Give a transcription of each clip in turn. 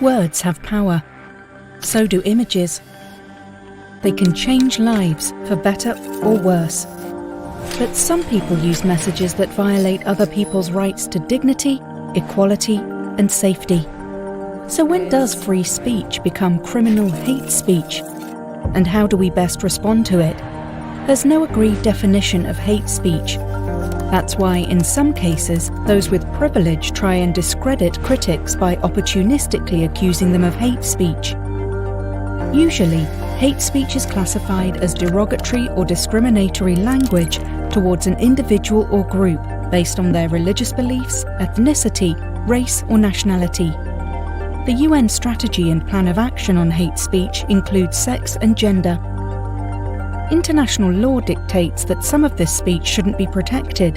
Words have power. So do images. They can change lives for better or worse. But some people use messages that violate other people's rights to dignity, equality, and safety. So when does free speech become criminal hate speech? And how do we best respond to it? There's no agreed definition of hate speech. That's why, in some cases, those with privilege try and discredit critics by opportunistically accusing them of hate speech. Usually, hate speech is classified as derogatory or discriminatory language towards an individual or group based on their religious beliefs, ethnicity, race, or nationality. The UN Strategy and Plan of Action on Hate Speech includes sex and gender. International law dictates that some of this speech shouldn't be protected.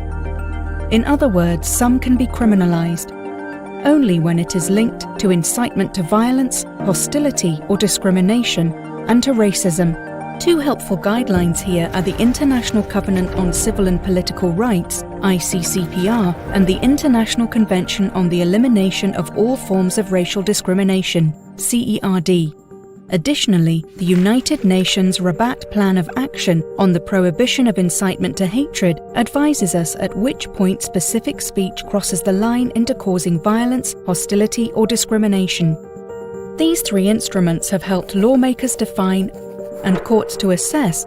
In other words, some can be criminalized, only when it is linked to incitement to violence, hostility, or discrimination, and to racism. Two helpful guidelines here are the International Covenant on Civil and Political Rights, ICCPR, and the International Convention on the Elimination of All Forms of Racial Discrimination, CERD. Additionally, the United Nations Rabat Plan of Action on the Prohibition of Incitement to Hatred advises us at which point specific speech crosses the line into causing violence, hostility, or discrimination. These three instruments have helped lawmakers define and courts to assess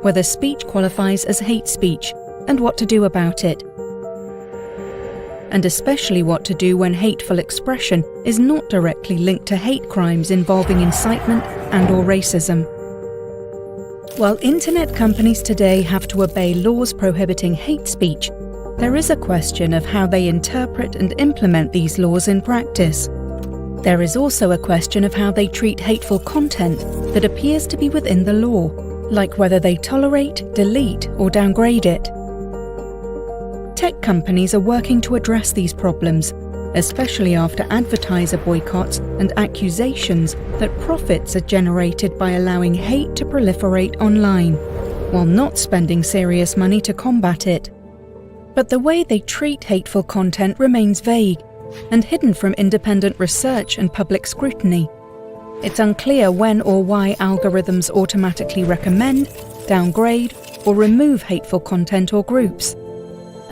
whether speech qualifies as hate speech and what to do about it. And especially what to do when hateful expression is not directly linked to hate crimes involving incitement and/or racism. While internet companies today have to obey laws prohibiting hate speech, there is a question of how they interpret and implement these laws in practice. There is also a question of how they treat hateful content that appears to be within the law, like whether they tolerate, delete, or downgrade it. Tech companies are working to address these problems, especially after advertiser boycotts and accusations that profits are generated by allowing hate to proliferate online, while not spending serious money to combat it. But the way they treat hateful content remains vague and hidden from independent research and public scrutiny. It's unclear when or why algorithms automatically recommend, downgrade, or remove hateful content or groups.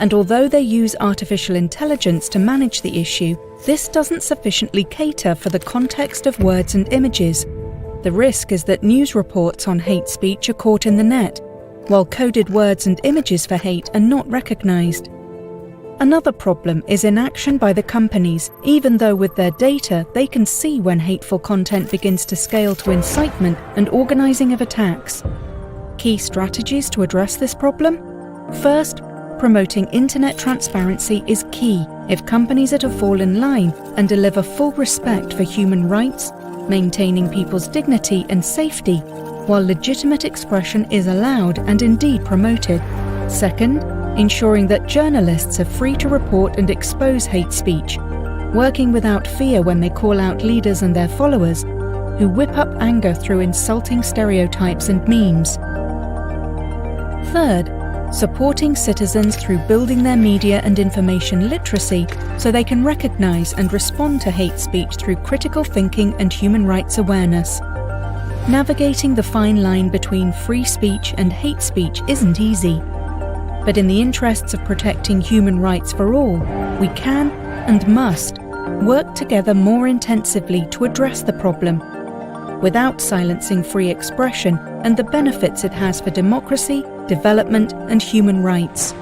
And although they use artificial intelligence to manage the issue, this doesn't sufficiently cater for the context of words and images. The risk is that news reports on hate speech are caught in the net, while coded words and images for hate are not recognized. Another problem is inaction by the companies, even though with their data they can see when hateful content begins to scale to incitement and organizing of attacks. Key strategies to address this problem? First, promoting internet transparency is key if companies are to fall in line and deliver full respect for human rights, maintaining people's dignity and safety, while legitimate expression is allowed and indeed promoted. Second, ensuring that journalists are free to report and expose hate speech, working without fear when they call out leaders and their followers who whip up anger through insulting stereotypes and memes. Third, supporting citizens through building their media and information literacy so they can recognize and respond to hate speech through critical thinking and human rights awareness. Navigating the fine line between free speech and hate speech isn't easy. But in the interests of protecting human rights for all, we can and must work together more intensively to address the problem, without silencing free expression and the benefits it has for democracy, development, and human rights.